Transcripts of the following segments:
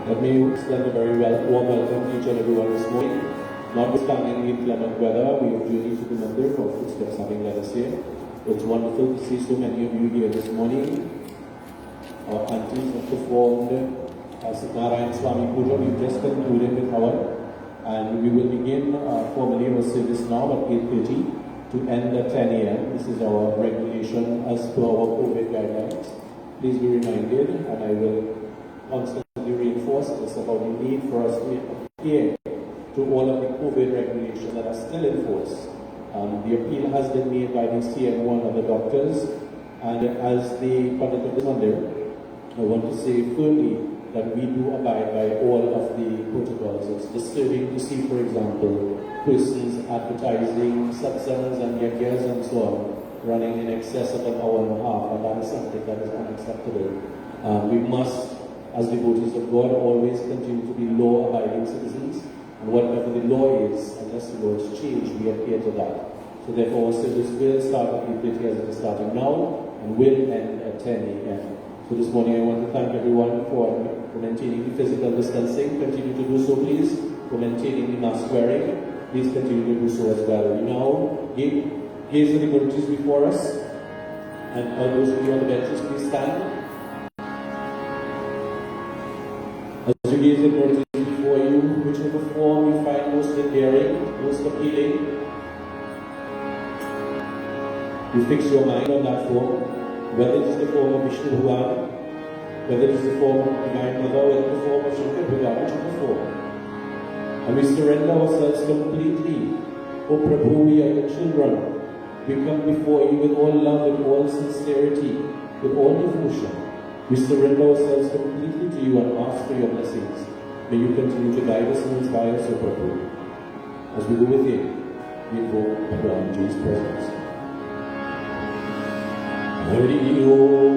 Let me extend a very warm welcome to each and everyone this morning. Notwithstanding the inclement weather, we have journeyed to the Mandir, our footsteps having led us here. It's wonderful to see so many of you here this morning. Our aunties have performed Satnarayan Swami Puja. We've just concluded with our, and we will begin formally our service now at 8:30 to end at 10 a.m. This is our regulation as per our COVID guidelines. Please be reminded, and I will constantly reinforce this about the need for us to adhere to all of the COVID regulations that are still in force. The appeal has been made by the CMO and other doctors, and as the Pandit of the Mandir, I want to say firmly that we do abide by all of the protocols. It's disturbing to see, for example, persons advertising satsangs and yagyas and so on, running in excess of an hour and a half, and that is something that is unacceptable. We must, as devotees of God, always continue to be law-abiding citizens, and whatever the law is, unless the law is changed, we adhere to that. So therefore, our service will start at 8:30 as it is starting now, and will end at 10 a.m. So this morning I want to thank everyone for maintaining the physical distancing. Continue to do so, please. For maintaining the mask wearing, please continue to do so as well. We now gaze at the devotees before us, and all those of you on the benches, please stand. As you gaze at the devotees before you, whichever form you find most endearing, most appealing, you fix your mind on that form, whether it is the form of Vishnu Bhagavan, whether it is the form of Divine Mother, whether it is the form of Shankar Bhagavan, whichever form. And we surrender ourselves completely. O Prabhu, we are your children. We come before you with all love, with all sincerity, with all devotion. We surrender ourselves completely to you and ask for your blessings. May you continue to guide us and inspire us, O Prabhu. As we go with you, we invoke Bhagavan in Jesus' presence. Hari Om.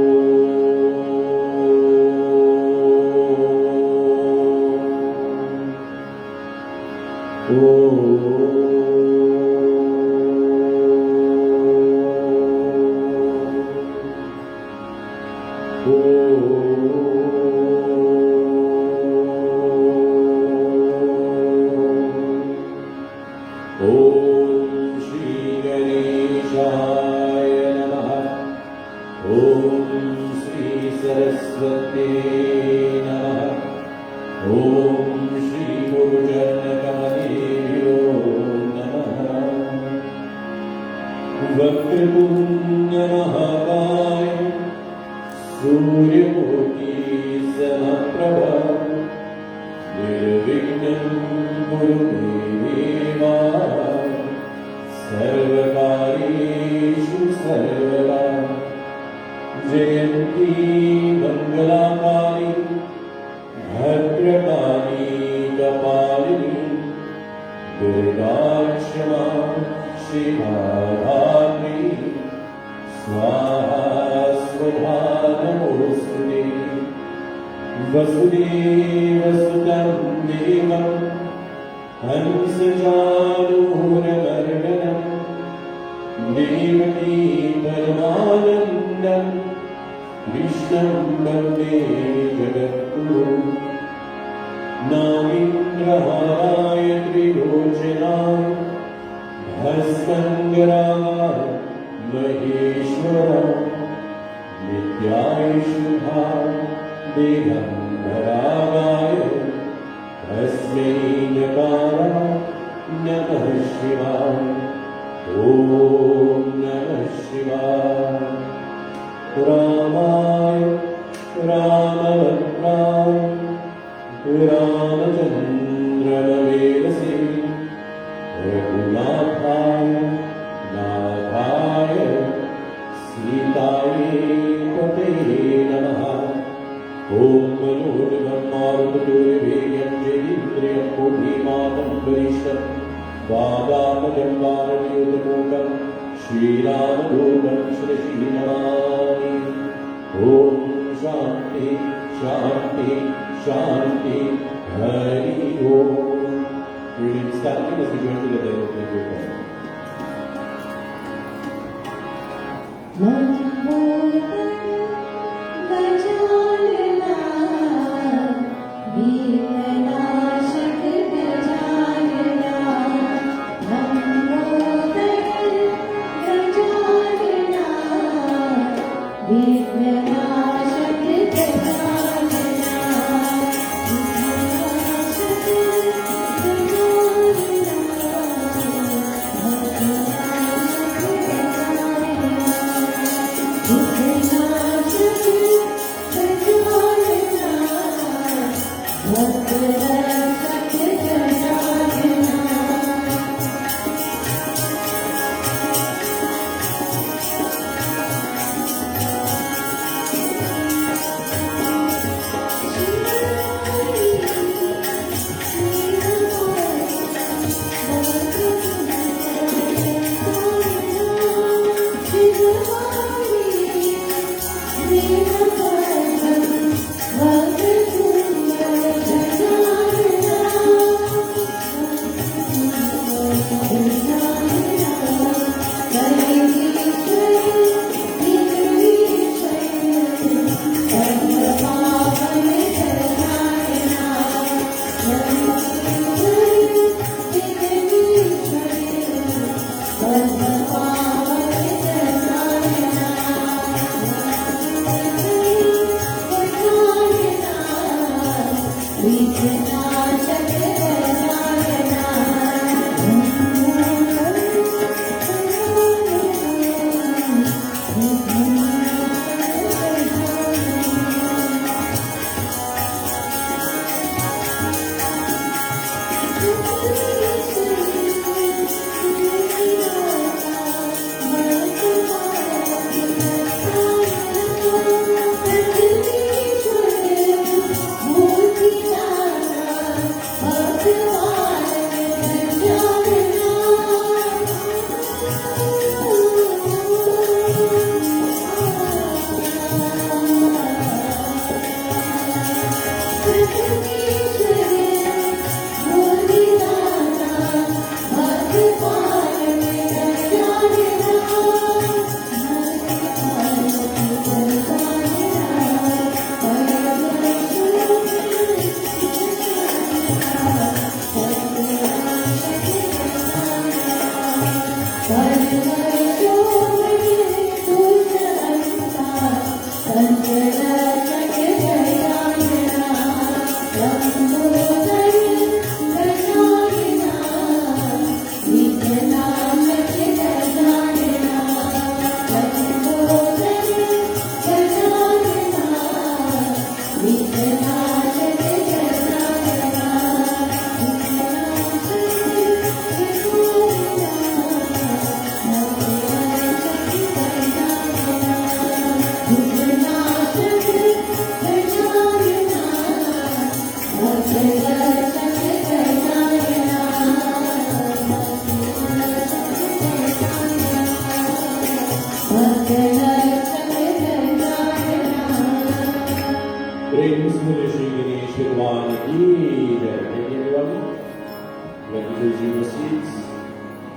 We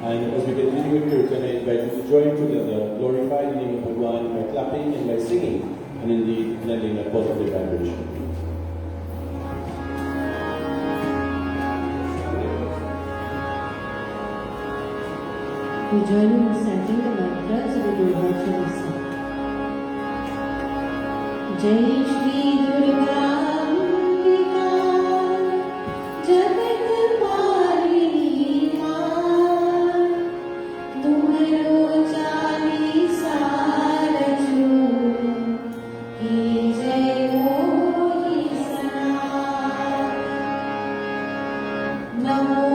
And as we continue with Kirtan, I invite you to join together, glorify the name of Bhagwan by clapping and by singing, and indeed lending a positive vibration. We join in reciting the mantras of the Durga Chalisa. Jai Shri Durga Ambika, Jagat Palini Maan, Tumharo Chalisa Raju, Ki Jai Mohi Sana. Namo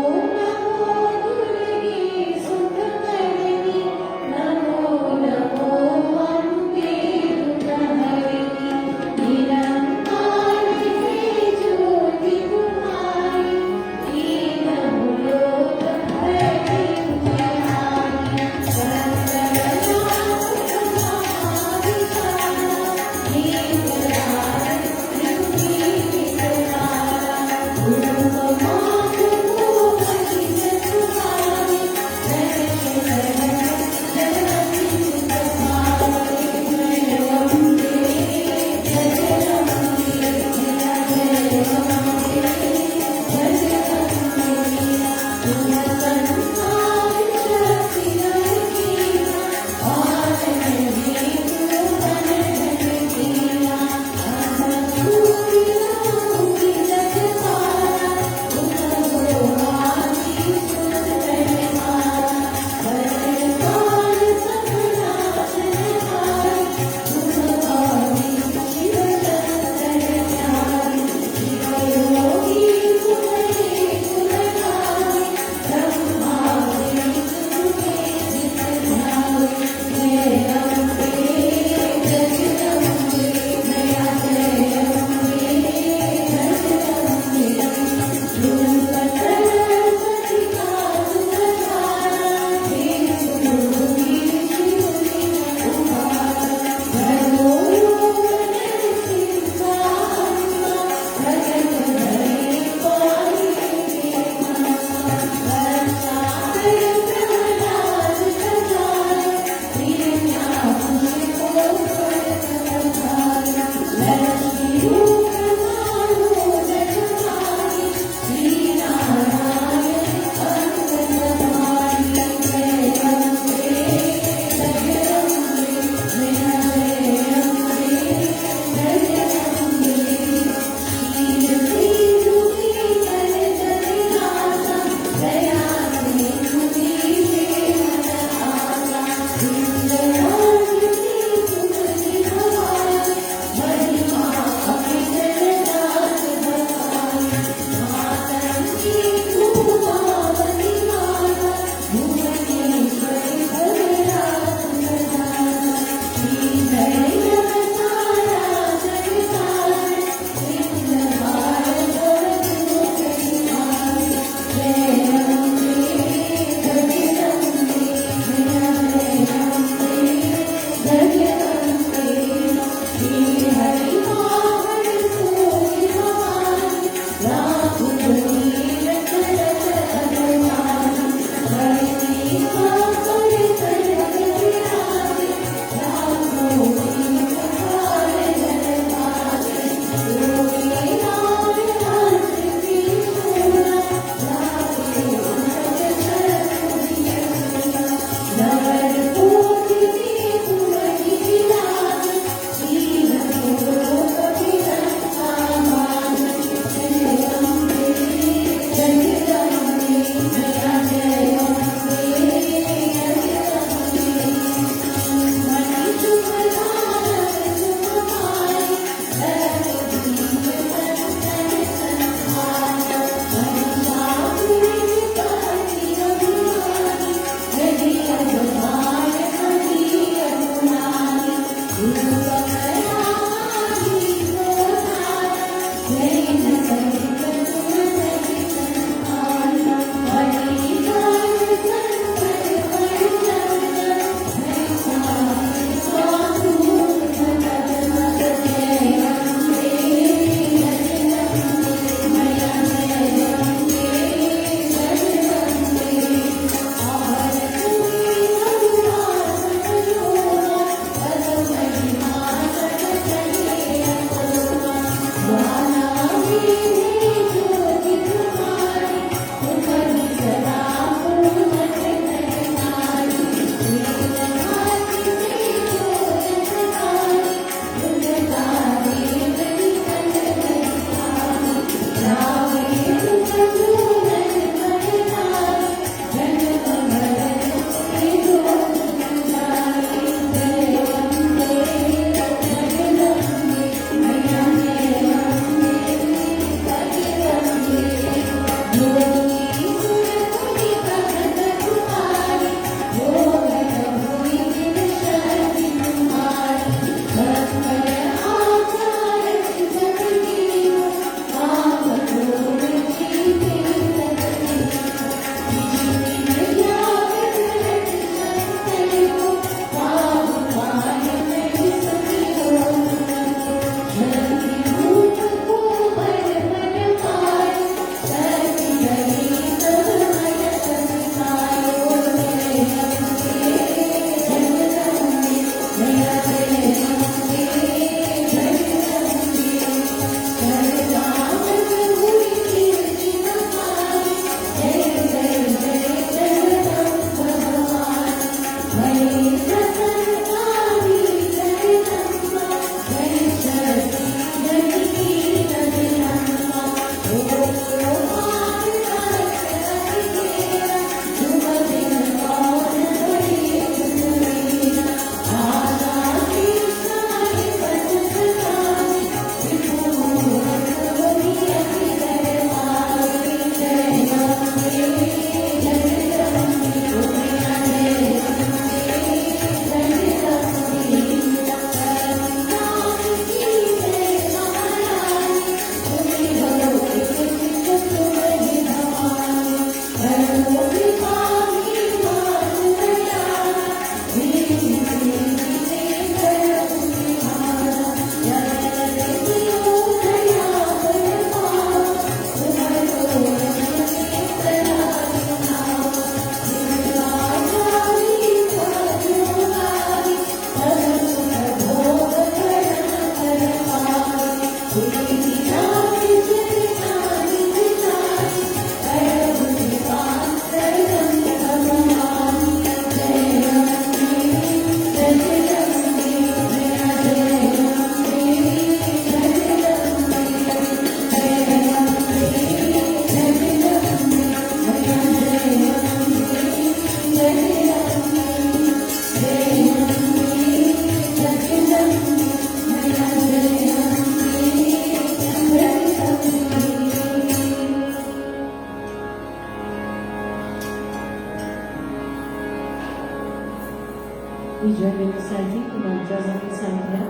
join in reciting the mantras of the Sankhya.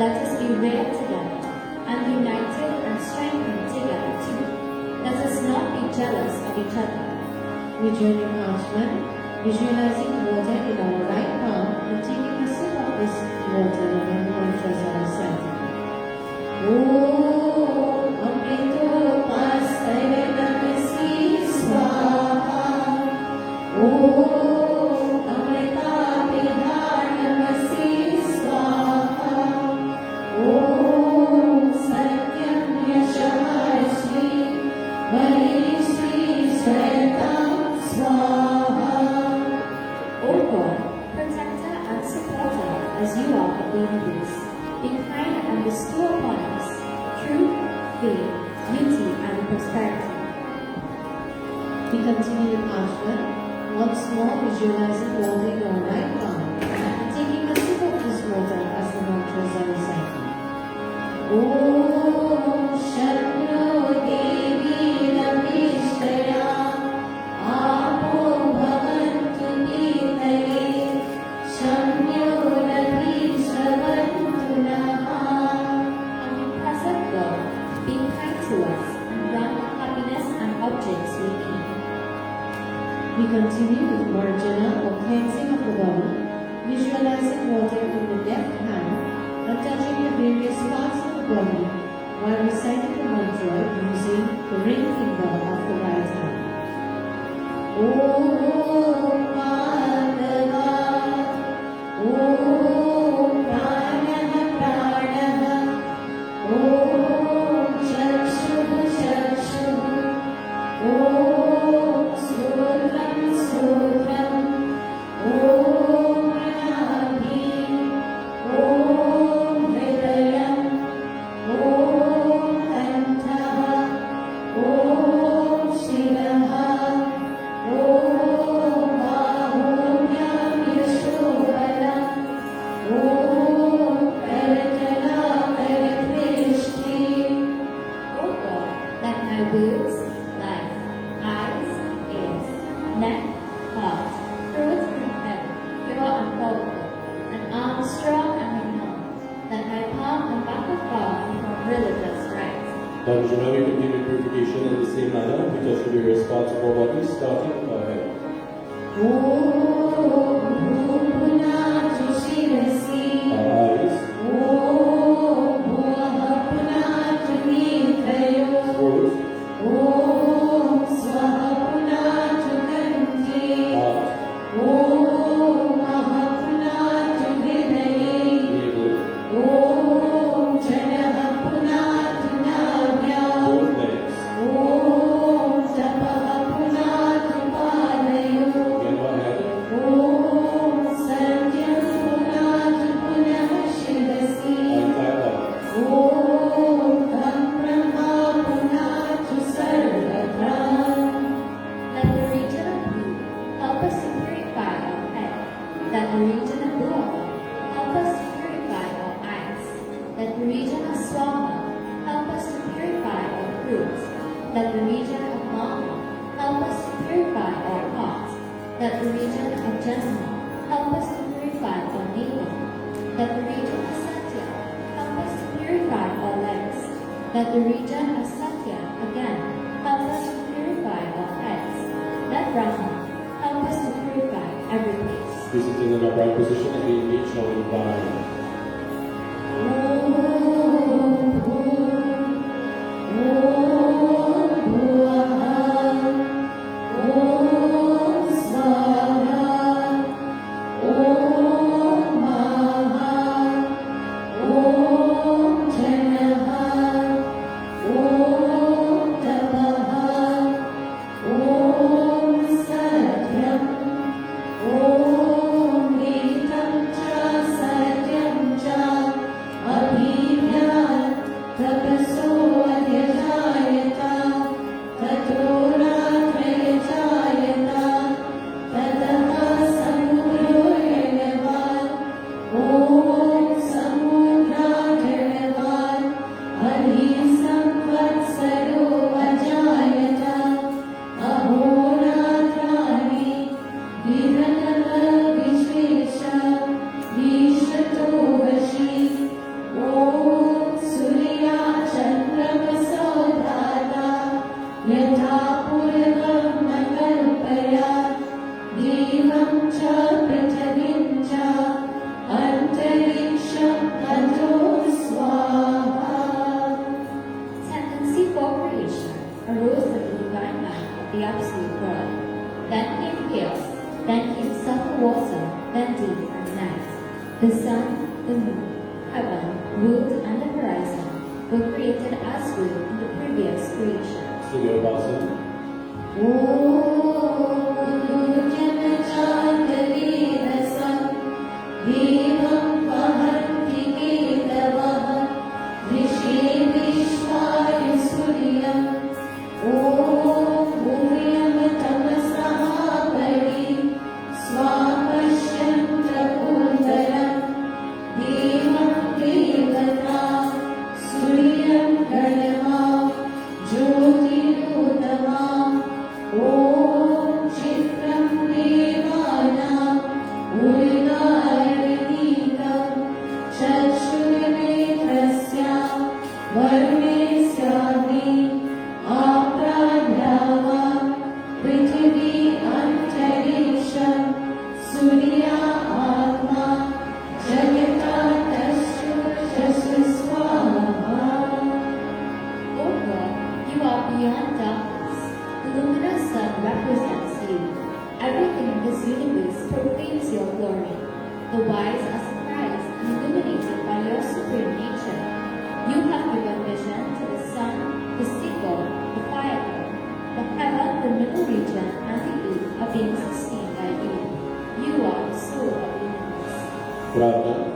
Let us be real together and united and strengthened together too. Let us not be jealous of each other. We join in Ashman, visualizing water in our right palm and taking a sip of this water when the mantras are recited. Om Amrito Pastaya Namasi Swaha. Om Amrita Pidha Namasi Swaha. Om Satyam Yashah Shri Vari Shri Swatam Swaha. O God, protector and supporter as you are of the universe, be kind and bestow upon us truth, faith, beauty, and prosperity. We continue in Ashman, once more visualizing water in our right palm and taking a sip of this water as the mantras are recited. Om Shanno Devi Navishtaya Apo Bhavantu Nitaye Shamyo Ravi Shravantu Naha. Omnipresent God, be kind to us and grant the happiness and objects we need. We continue with Marjana or cleansing of the body, visualizing water in the left hand and touching the various parts of the body while reciting the mantra using the ring finger of the right hand. Om Madhava, Om Pranaha Pranaha, Om Chakshuh Chakshuh, Om Sutram Sutram, Om Nabhi, Om Hridayam, Om Kantaha, Om Shiraha, Om Bahuryam Yashovaram, Om Karatala Karakrishti. O God, let my boobs, life, eyes, ears, neck, heart, throat, and head, pure and powerful, and arms strong and renowned, that my palm and back of God become religious right. Now, we continue purification in the same manner. We touch the various parts of our body, starting with our head. Om Bhupuna Shirasi, Our eyes, Om Bhuvapuna Nitayo, throat, Om Swahapuna Kanti, heart, Om Mahapuna Hridaye, navel, Om Janahapuna Navya, both legs. Om Tapahapuna Padayo, Again, our head, Om Sanjam Puna Shivasi, our entire body. Om Tam Brahma Puna Sarvatra. Let the region of blue help us to purify our head. Let the region of blue help us to purify our eyes. Let the region of swama help us to purify our throats. Let the region of mama help us to purify our heart. Let the region of janma help us to purify our navel. Let the region of satya help us to purify our legs. Let the region of satya again help us to purify our heads. Let Brahma help us to purify every place. Visiting in our upright position and we reach shall we bow. Tendency for creation arose the divine mind of the absolute God. Then came chaos, then came summer water, then deep and night. The sun, the moon, heaven, world, and the horizon were created as were in the previous creation. Studio Boston. Beyond darkness, the luminous sun represents you. Everything in this universe proclaims your glory. The wise are surprised and illuminated by your supreme nature. You have given vision to the sun, the sea god, the fire god. The heaven, the middle region, and the earth are being sustained by you. You are the soul of the universe. Pravda.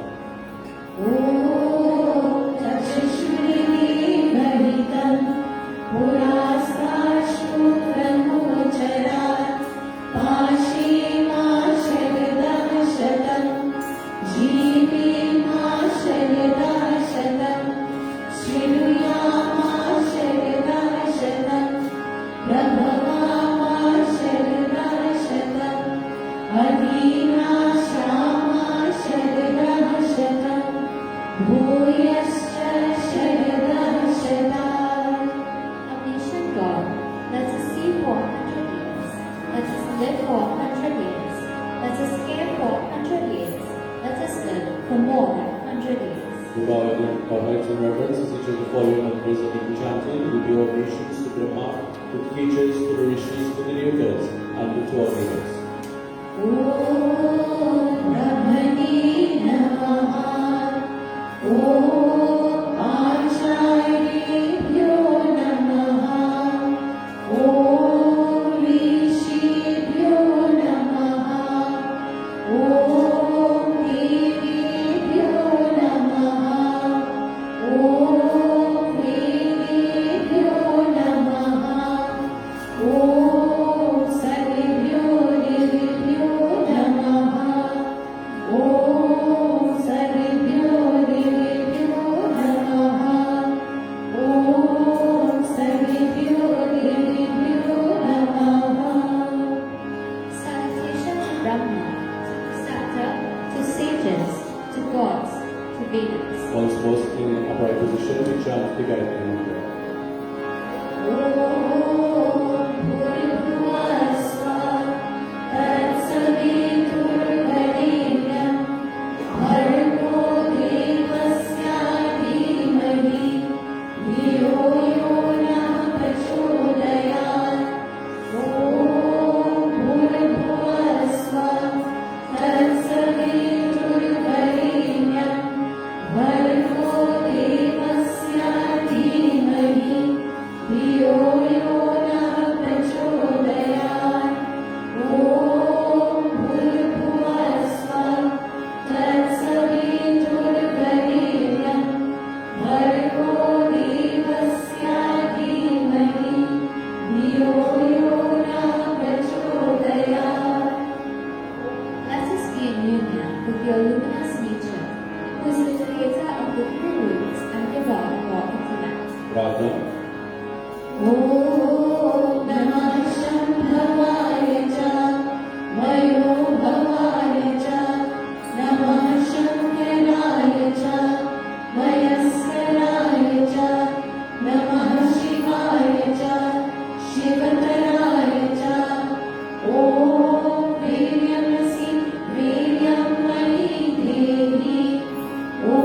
Omniscient God, let us see for 100 years. Let us live for 100 years. Let us care for 100 years. Let us live for more than 100 years. We bow our heads in reverence as each of the following members of the chanting. We give orations to Brahma, to the teachers, to the rishis, to the devatas, and to our neighbors. ॐ नमः शम्भवाय च वयोभवाय च नमः शङ्कराय च वयस्कराय च नमः शिवाय च शिवतराय च ॐ वीर्यमसि वीर्यं मयि देहि ॐ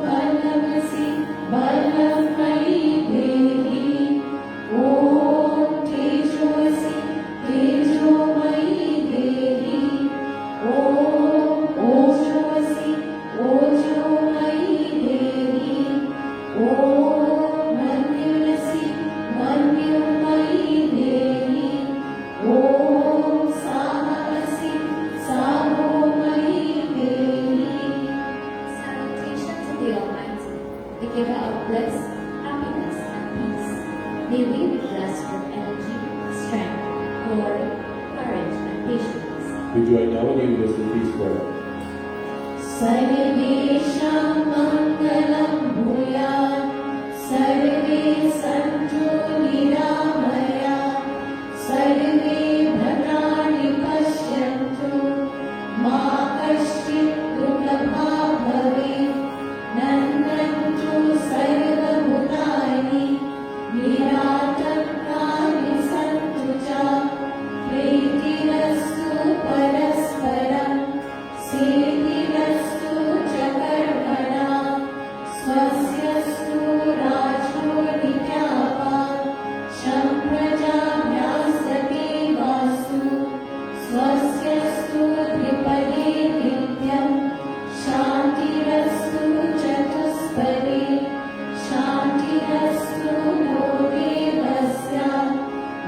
बलमसि बलं मयि देहि ॐ तेजोऽसि तेजो मयि देहि ॐ ओजोऽसि ओजो मयि देहि ॐ मन्युरसि मन्युं मयि देहि ॐ साहसि साहो मयि देहि. Salutation to the Almighty, the giver of bliss, happiness, and peace. May we be blessed with energy, strength, glory, courage, and patience. We join now in universal peace prayer. सर्वेषां मङ्गलं भूयात् सर्वे सन्तु निरामयाः सर्वे भद्राणि पश्यन्तु मा कश्चित् दुःखभाग् भवेत् नन्दन्तु सर्वभूतानि निरातङ्कानि सन्तु च प्रीतिरस्तु परस्परं सिद्धिरस्तु च कर्मणां स्वस्यस्तु राजो नित्यापात् सम्प्रजाभ्यासते वास्तु स्वस्यस्तु द्विपदे नित्यं शान्तिरस्तु चतुष्पदे शान्तिरस्तु लोके वस्यात्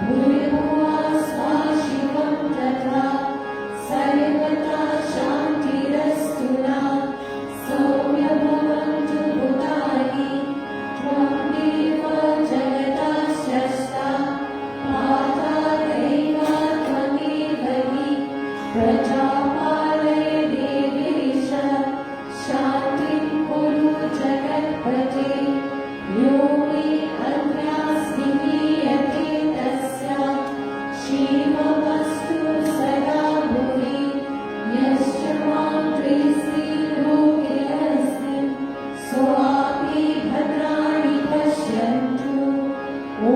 भूर्भुवः स्वः शिवं तथा सर्वदा शान्तिरस्तु नः सौम्य भवन्तु भूतानि त्वं देव जगतः पातालैव त्वमेव हि प्रजापालय देवेश शान्तिं कुरु जगत्पते यो मे अन्यास्ति मीयते तस्यात् शिवमस्तु सदा भुवि यश्च मां द्वेष्टि लोके अस्मिन् सोऽपि भद्राणि पश्यन्तु ॐ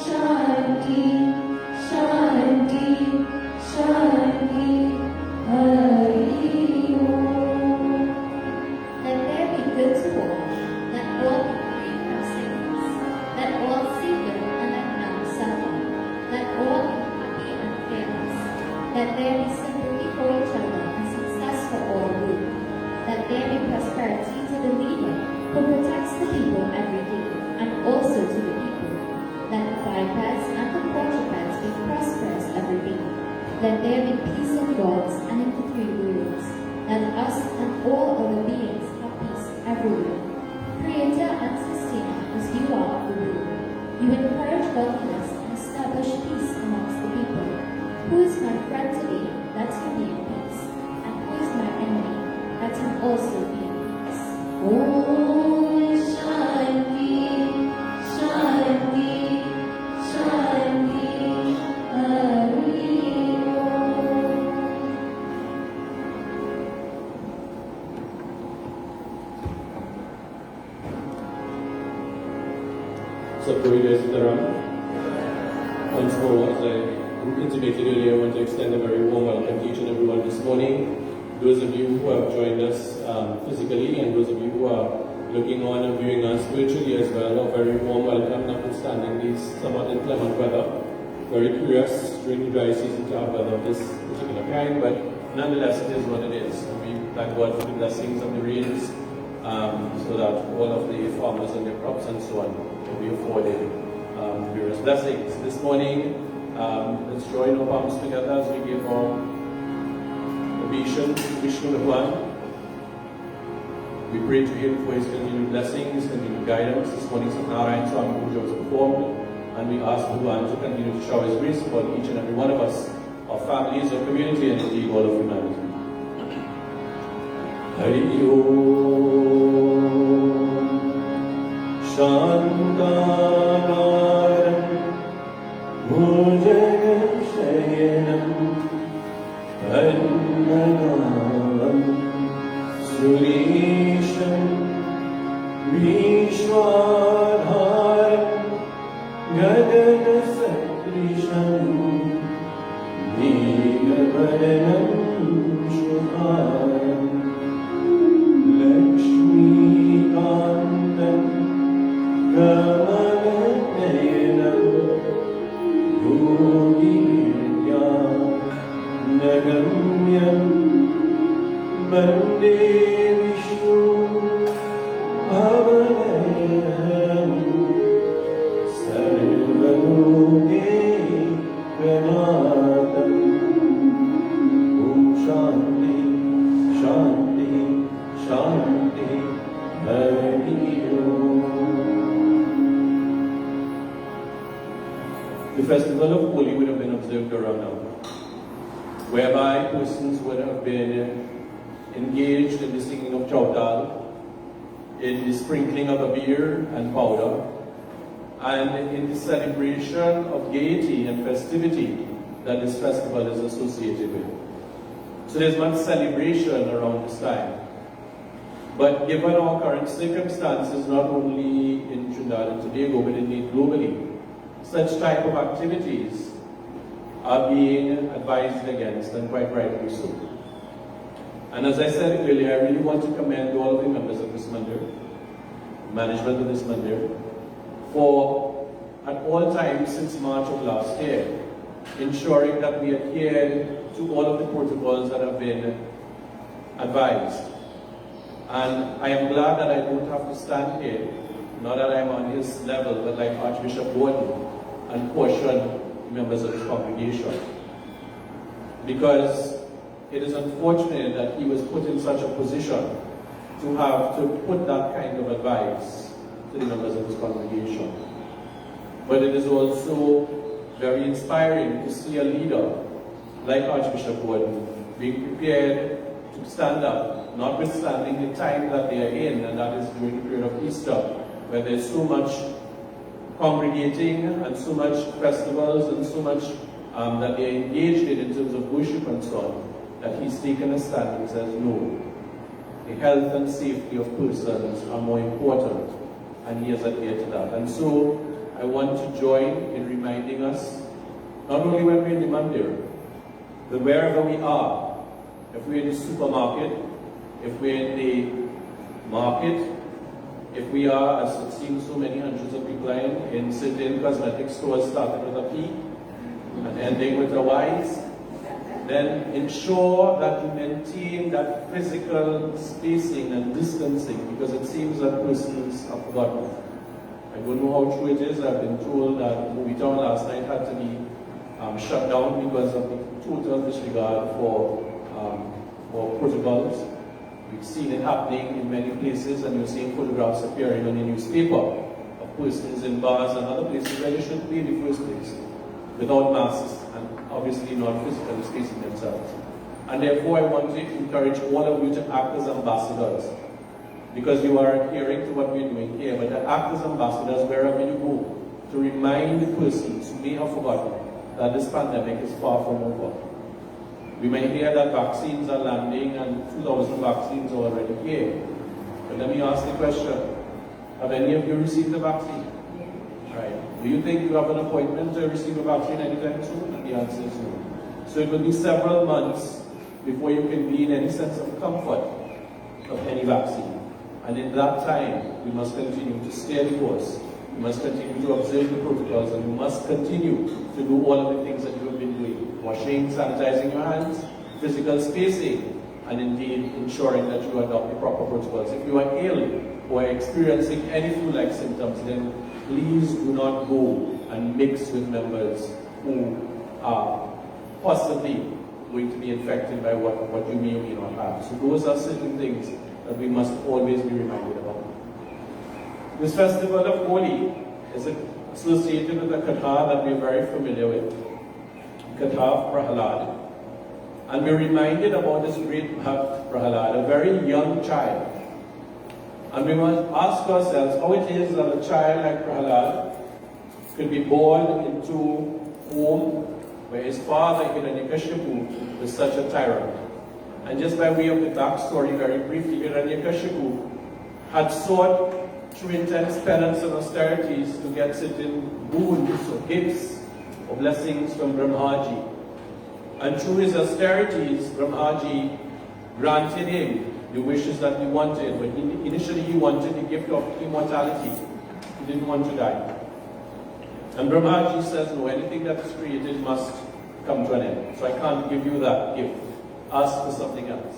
शान्ति शान्ति शान्ति हरि ओम्. Let there be good to all, let all be free from sickness, let all see good and let none suffer, let all be happy and fearless, let there be sympathy for each other and success for all good, let there be prosperity to the leader who protects the people every day and also to the people, let the vipers and the quadrupeds be prosperous every day, let there be peace in gods and in the three worlds, let us and all other beings have peace everywhere. Creator and sustainer as you are of the world, you encourage godliness and establish peace amongst the people. Who is my friend today? Let him be in peace. And who is my enemy? Let him also be in peace. Om Shanti Shanti Shanti Hari Om. So, before you guys sit around, once more, as I intimated earlier, I want to extend a very warm welcome to each and everyone this morning. Those of you who have joined us physically and those of you who are looking on and viewing us virtually as well, a very warm welcome, notwithstanding these somewhat inclement weather. Very curious during the dry season to have weather of this particular kind, but nonetheless it is what it is. And we thank God for the blessings of the rains so that all of the farmers and their crops and so on will be afforded various blessings. This morning, let's join our palms together as we give our obeisance to Krishna Mandir. We pray to Him for His continued blessings, continued guidance. This morning, Satnarayan Swami Puja was performed, and we ask Bhagavan to continue to shower His grace upon each and every one of us, our families, our community, and indeed all of humanity. Hari Om Shantam Mandir Vishnu Bhavanayam Sarvaloke Pranadam Om Shanti Shanti Shanti Hari Om. The festival of Holi would have been observed around now, whereby persons would have been engaged in the singing of chautal, in the sprinkling of abir and powder, and in the celebration of gaiety and festivity that this festival is associated with. So there's much celebration around this time. But given our current circumstances, not only in Trinidad and Tobago, but indeed globally, such type of activities are being advised against, and quite rightly so. And as I said earlier, I really want to commend all of the members of this mandir, management of this mandir, for at all times since March of last year, ensuring that we adhere to all of the protocols that have been advised. And I am glad that I don't have to stand here, not that I'm on his level, but like Archbishop Gordon, and caution members of his congregation. Because it is unfortunate that he was put in such a position to have to put that kind of advice to the members of his congregation. But it is also very inspiring to see a leader like Archbishop Gordon being prepared to stand up, notwithstanding the time that they are in, and that is during the period of Easter, where there's so much congregating and so much festivals and so much that they are engaged in terms of worship and so on, that he's taken a stand and says, no, the health and safety of persons are more important, and he has adhered to that. And so I want to join in reminding us, not only when we're in the mandir, but wherever we are, if we're in the supermarket, if we're in the market, if we are, as it seems so many hundreds of people are in certain cosmetic stores starting with a P and ending with a Y, then ensure that you maintain that physical spacing and distancing, because it seems that persons have forgotten. I don't know how true it is. I've been told that Movie Town last night had to be shut down because of the total disregard for protocols. We've seen it happening in many places, and you're seeing photographs appearing on the newspaper of persons in bars and other places where they shouldn't be in the first place, without masks and obviously not physically spacing themselves. And therefore I want to encourage all of you to act as ambassadors, because you are adhering to what we're doing here, but to act as ambassadors wherever you go, to remind the persons who may have forgotten that this pandemic is far from over. We may hear that vaccines are landing and 2,000 vaccines are already here. But let me ask the question, have any of you received the vaccine? Right. Do you think you have an appointment to receive a vaccine anytime soon? And the answer is no. So it will be several months before you can be in any sense of comfort of any vaccine. And in that time, we must continue to stay the course. We must continue to observe the protocols, and we must continue to do all of the things that you have been doing. Washing, sanitizing your hands, physical spacing, and indeed ensuring that you adopt the proper protocols. If you are ill or experiencing any flu-like symptoms, then please do not go and mix with members who are possibly going to be infected by what you may or may not have. So those are certain things that we must always be reminded about. This festival of Holi is associated with a katha that we're very familiar with, Katha of Prahalad. And we're reminded about this great Bhakt Prahalad, a very young child. And we must ask ourselves how it is that a child like Prahalad could be born into a home where his father, Hiranyakashipu, was such a tyrant. And just by way of the backstory, very briefly, Hiranyakashipu had sought through intense penance and austerities to get certain boons or gifts or blessings from Brahmaji. And through his austerities, Brahmaji granted him the wishes that he wanted, but initially he wanted the gift of immortality. He didn't want to die. And Brahmaji says, no, anything that is created must come to an end. So I can't give you that gift. Ask for something else.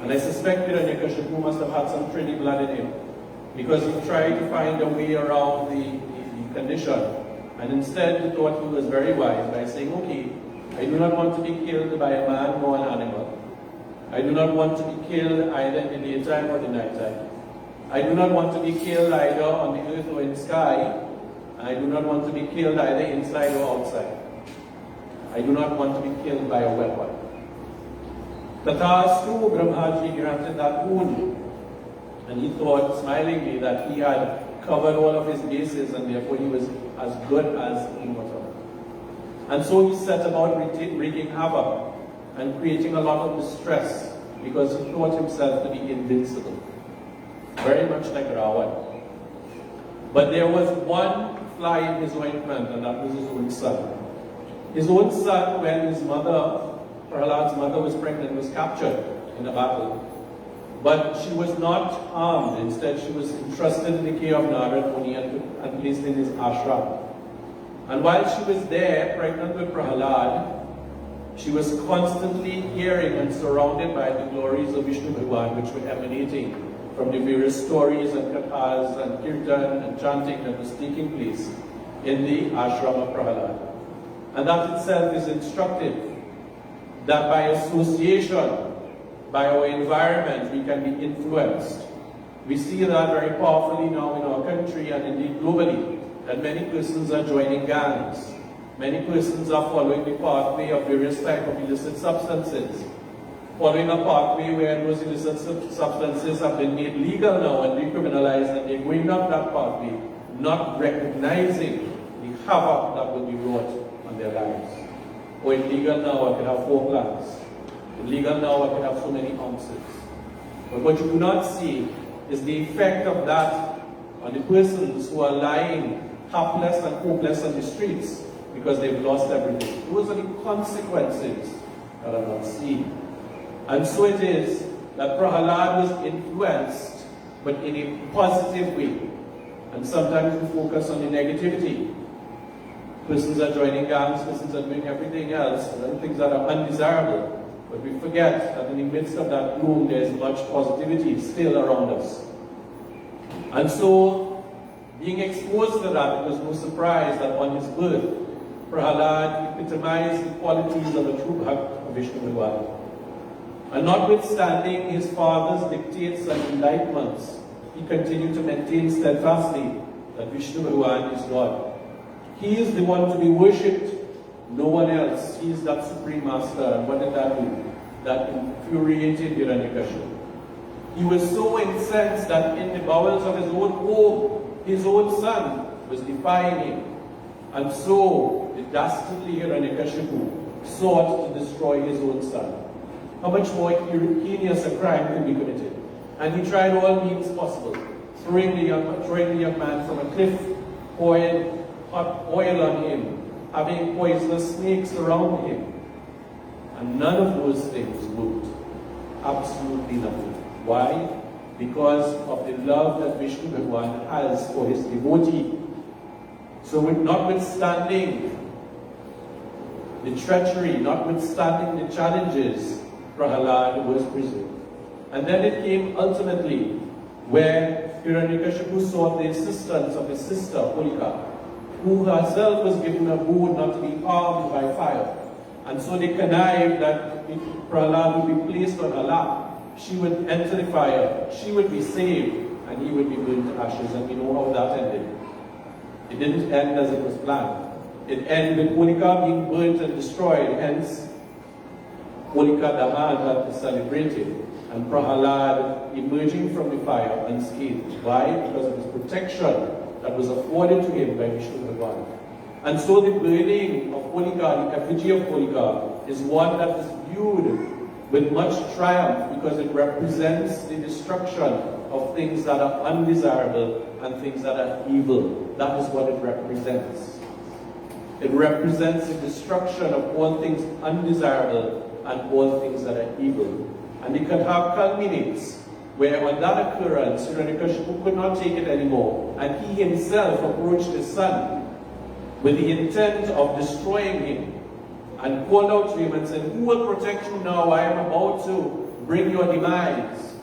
And I suspect Hiranyakashipu must have had some pretty blood in him, because he tried to find a way around the condition. And instead he thought he was very wise by saying, okay, I do not want to be killed by a man or an animal. I do not want to be killed either in the daytime or the nighttime. I do not want to be killed either on the earth or in the sky. And I do not want to be killed either inside or outside. I do not want to be killed by a weapon. Tatastu Brahmaji granted that boon. And he thought smilingly that he had covered all of his bases and therefore he was as good as immortal. And so he set about wreaking havoc and creating a lot of distress because he thought himself to be invincible. Very much like Ravan. But there was one fly in his ointment, and that was his own son. His own son, when his mother, Prahlad's mother, was pregnant, was captured in a battle. But she was not harmed. Instead, she was entrusted in the care of Narad Muni and placed in his ashram. And while she was there, pregnant with Prahlad, she was constantly hearing and surrounded by the glories of Vishnu Bhagwan, which were emanating from the various stories and kathas and kirtan and chanting that was taking place in the ashram of Prahlad. And that itself is instructive, that by association, by our environment, we can be influenced. We see that very powerfully now in our country and indeed globally, that many persons are joining gangs. Many persons are following the pathway of various types of illicit substances, following a pathway where those illicit substances have been made legal now and decriminalized, and they're going up that pathway, not recognizing the havoc that will be wrought on their lives. Or in legal now, I could have 4 plants. In legal now, I could have so many ounces. But what you do not see is the effect of that on the persons who are lying helpless and hopeless on the streets because they've lost everything. Those are the consequences that are not seen. And so it is that Prahlad was influenced, but in a positive way. And sometimes we focus on the negativity. Persons are joining gangs, persons are doing everything else, and things that are undesirable. But we forget that in the midst of that gloom, there is much positivity still around us. And so, being exposed to that, it was no surprise that on his birth, Prahlad epitomized the qualities of a true Bhakt of Vishnu Bhagwan. And notwithstanding his father's dictates and enlightenments, he continued to maintain steadfastly that Vishnu Bhagwan is God. He is the one to be worshipped, no one else. He is that supreme master. And what did that do? That infuriated Hiranyakashipu. He was so incensed that in the bowels of his own home, his own son was defying him. And so, the dastardly Hiranyakashipu sought to destroy his own son. How much more heinous a crime could be committed? And he tried all means possible, throwing the young man from a cliff, pouring hot oil on him, having poisonous snakes around him. And none of those things worked. Absolutely nothing. Why? Because of the love that Vishnu Bhagwan has for his devotee. So notwithstanding the treachery, notwithstanding the challenges, Prahlad was preserved. And then it came ultimately where Hiranyakashipu sought the assistance of his sister, Holika, who herself was given a boon not to be harmed by fire. And so they connived that if Prahlad would be placed on her lap, she would enter the fire, she would be saved, and he would be burned to ashes. And we know how that ended. It didn't end as it was planned. It ended with Holika being burnt and destroyed, hence Holika Dahan had to celebrate it, and Prahlad emerging from the fire unscathed. Why? Because of his protection that was afforded to him by Vishnu Bhagwan. And so the burning of Holika, the effigy of Holika, is one that is viewed with much triumph because it represents the destruction of things that are undesirable and things that are evil. That is what it represents. It represents the destruction of all things undesirable and all things that are evil. And the Katha culminates where on that occurrence, Hiranyakashipu could not take it anymore, and he himself approached his son with the intent of destroying him, and called out to him and said, "Who will protect you now? I am about to bring your demise?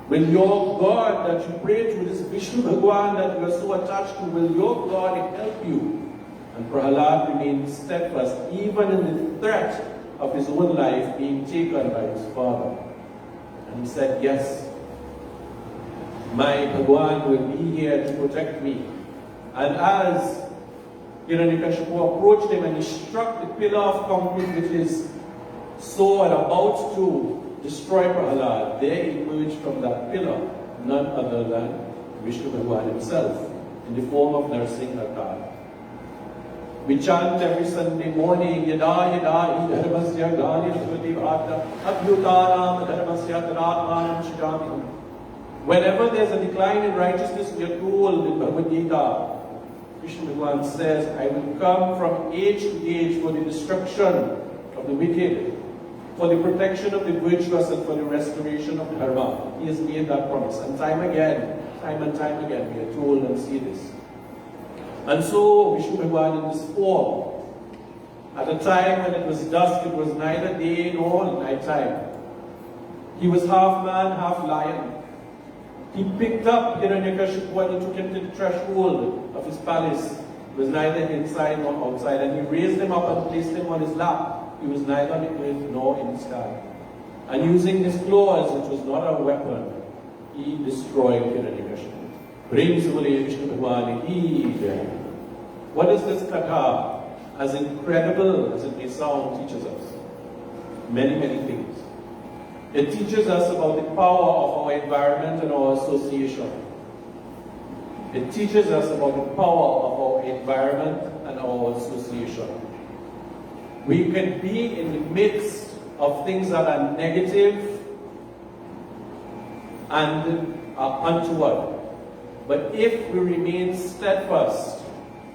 Will your God that you pray to, this Vishnu Bhagwan that you are so attached to, will your God help you? And Prahalad remained steadfast, even in the threat of his own life being taken by his father. And he said, yes, my Bhagwan will be here to protect me. And as Hiranyakashipu approached him and he struck the pillar of concrete with his sword about to destroy Prahalad, there emerged from that pillar none other than Vishnu Bhagwan himself in the form of Narsinghakar. We chant every Sunday morning, Yada Yada Dharmasya Gani Shruti Bhata Abhyutaram Dharmasya Taratmanam Shijami. Whenever there's a decline in righteousness, we are told in Bhagavad Gita, Krishna Bhagwan says, I will come from age to age for the destruction of the wicked, for the protection of the virtuous, and for the restoration of dharma. He has made that promise. And time and time again, we are told and see this. And so, Vishnu Bhagwan in this form, at a time when it was dusk, it was neither day nor night time. He was half man, half lion. He picked up Hiranyakashipu and he took him to the threshold of his palace. It was neither inside nor outside. And he raised him up and placed him on his lap. He was neither on the earth nor in the sky. And using his claws, which was not a weapon, he destroyed Hiranyakashipu. What is this katha, as incredible as it may sound, teaches us? Many, many things. It teaches us about the power of our environment and our association. It teaches us about the power of our environment and our association. We can be in the midst of things that are negative and are untoward. But if we remain steadfast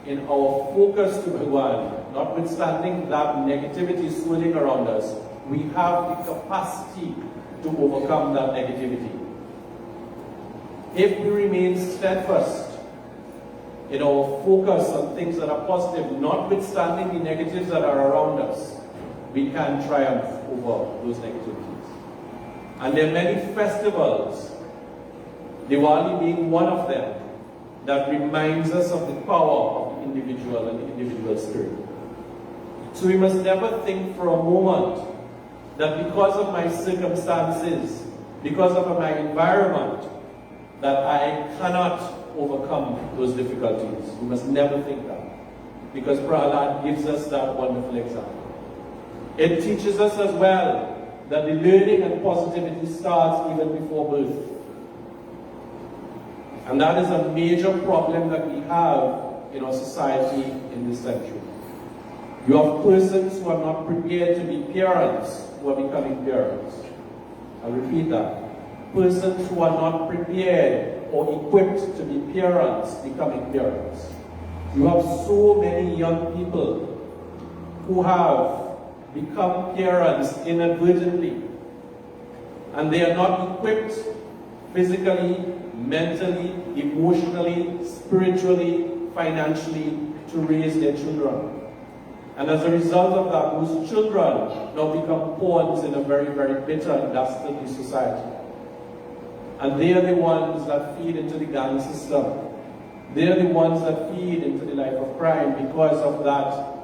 in our focus to Bhagwan, notwithstanding that negativity swirling around us, we have the capacity to overcome that negativity. If we remain steadfast in our focus on things that are positive, notwithstanding the negatives that are around us, we can triumph over those negativities. And there are many festivals, Diwali being one of them, that reminds us of the power of the individual and the individual spirit. So we must never think for a moment that because of my circumstances, because of my environment, that I cannot overcome those difficulties. We must never think that. Because Prahalad gives us that wonderful example. It teaches us as well that the learning and positivity starts even before birth. And that is a major problem that we have in our society in this century. You have persons who are not prepared to be parents who are becoming parents. I'll repeat that. Persons who are not prepared or equipped to be parents becoming parents. You have so many young people who have become parents inadvertently, and they are not equipped physically, mentally, emotionally, spiritually, financially to raise their children. And as a result of that, those children now become pawns in a very, very bitter and dastardly society. And they are the ones that feed into the gang system. They are the ones that feed into the life of crime because of that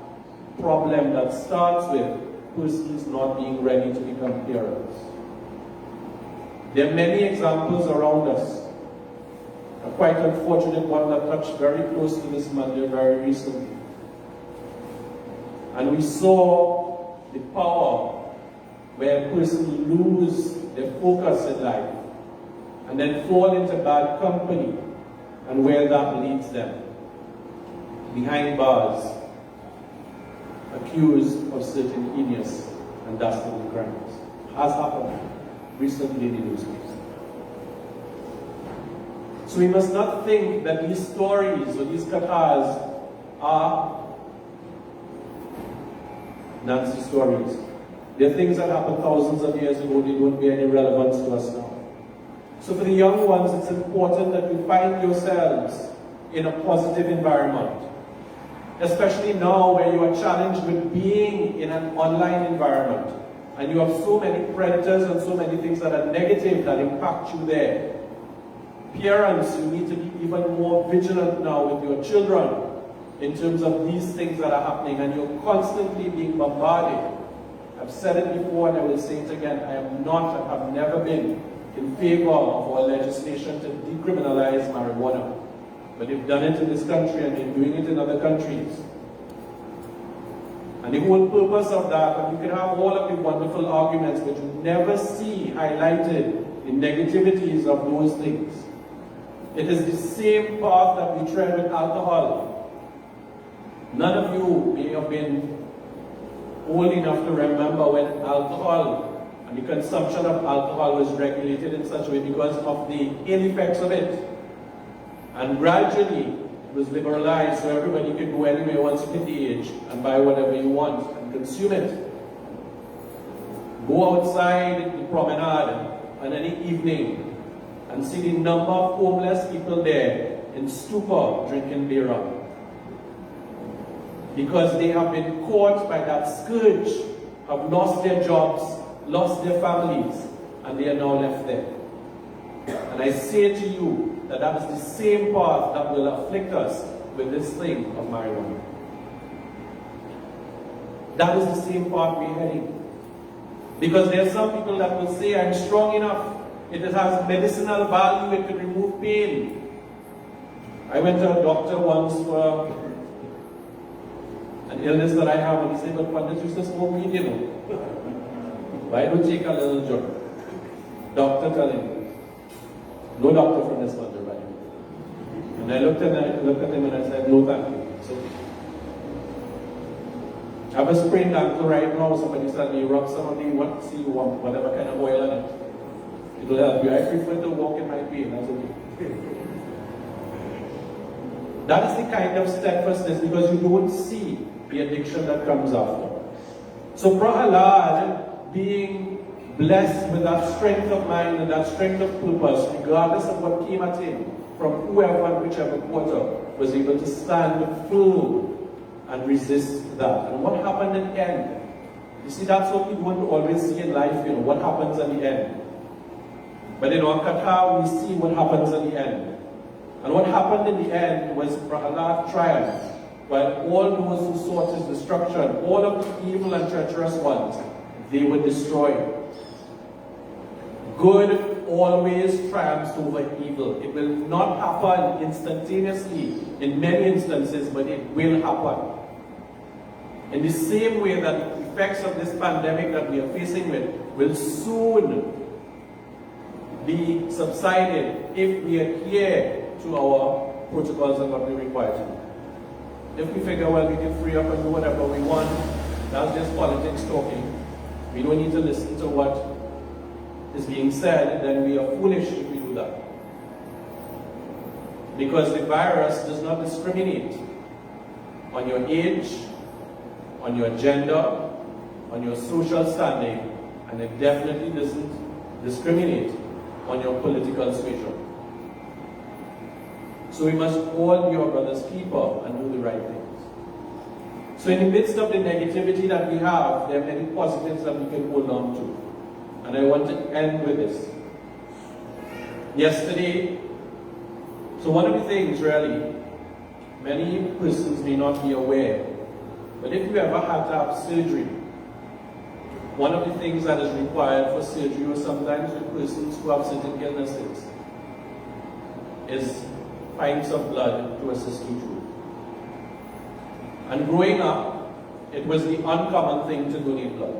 problem that starts with persons not being ready to become parents. There are many examples around us. A quite unfortunate one that touched very close to this Mandir very recently. And we saw the power where a person lose their focus in life and then fall into bad company, and where that leads them behind bars, accused of certain heinous and dastardly crimes. Has happened recently in the newspaper. So we must not think that these stories or these kathas are Nancy stories. They're things that happened thousands of years ago. They don't bear any relevance to us now. So for the young ones, it's important that you find yourselves in a positive environment. Especially now where you are challenged with being in an online environment. and you have so many predators and so many things that are negative that impact you there. Parents, you need to be even more vigilant now with your children in terms of these things that are happening, and you're constantly being bombarded. I've said it before and I will say it again, I am not and have never been in favor of our legislation to decriminalize marijuana. But they've done it in this country and they're doing it in other countries. And the whole purpose of that, and you can have all of the wonderful arguments, but you never see highlighted the negativities of those things. It is the same path that we tread with alcohol. None of you may have been old enough to remember when alcohol and the consumption of alcohol was regulated in such a way because of the ill effects of it. And gradually, it was liberalized so everybody could go anywhere once you hit the age and buy whatever you want and consume it. Go outside the promenade on any evening and see the number of homeless people there in stupor drinking beer. Because they have been caught by that scourge, have lost their jobs, lost their families, and they are now left there. And I say to you that that is the same path that will afflict us with this thing of marijuana. That is the same path we're heading. Because there are some people that will say, I'm strong enough, it has medicinal value, it can remove pain. I went to a doctor once for an illness that I have, and he said, but Pandit used to smoke weed, you know. Why don't you take a little joint? Doctor telling me. No doctor from this country, by the way. And I looked at him and I said, no thank you. It's okay. I have a sprained ankle right now. Somebody said me, rub some of the whatever kind of oil on it. It will help you. I prefer to walk in my pain. That's okay. That is the kind of steadfastness because you don't see the addiction that comes after. So Prahalad, being blessed with that strength of mind and that strength of purpose, regardless of what came at him, from whoever and whichever quarter, was able to stand firm and resist that. And what happened in the end? You see, that's what we want to always see in life, what happens at the end. But in our Qatar, we see what happens at the end. And what happened in the end was Prahalad triumphed, while all those who sought his destruction, all of the evil and treacherous ones, they were destroyed. Good always triumphs over evil. It will not happen instantaneously in many instances, but it will happen. In the same way that the effects of this pandemic that we are facing with will soon be subsided if we adhere to our protocols and what we require to do. If we figure, well, we can free up and do whatever we want, that's just politics talking. We don't need to listen to what is being said, then we are foolish if we do that. Because the virus does not discriminate on your age, on your gender, on your social standing, and it definitely doesn't discriminate on your political persuasion. So we must all be our brother's keeper and do the right things. So in the midst of the negativity that we have, there are many positives that we can hold on to. And I want to end with this. Yesterday, so one of the things really, many persons may not be aware, but if you ever had to have surgery, one of the things that is required for surgery, or sometimes with persons who have certain illnesses, is pints of blood to assist you through. And growing up, it was the uncommon thing to donate blood.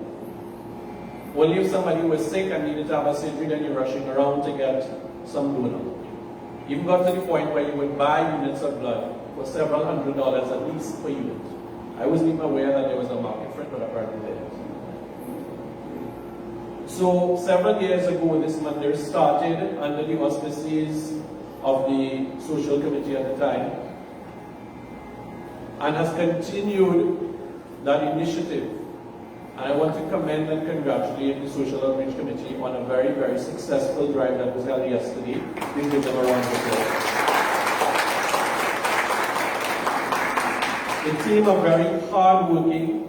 Only if somebody was sick and needed to have a surgery, then you're rushing around to get some donor. Even got to the point where you would buy units of blood for several $100s at least per unit. I wasn't even aware that there was a market for it, but apparently there is. So several years ago, this Mandir started under the auspices of the social committee at the time, and has continued that initiative. And I want to commend and congratulate the Social Outreach Committee on a very, very successful drive that was held yesterday. Please give them a round of applause. The team are very hard-working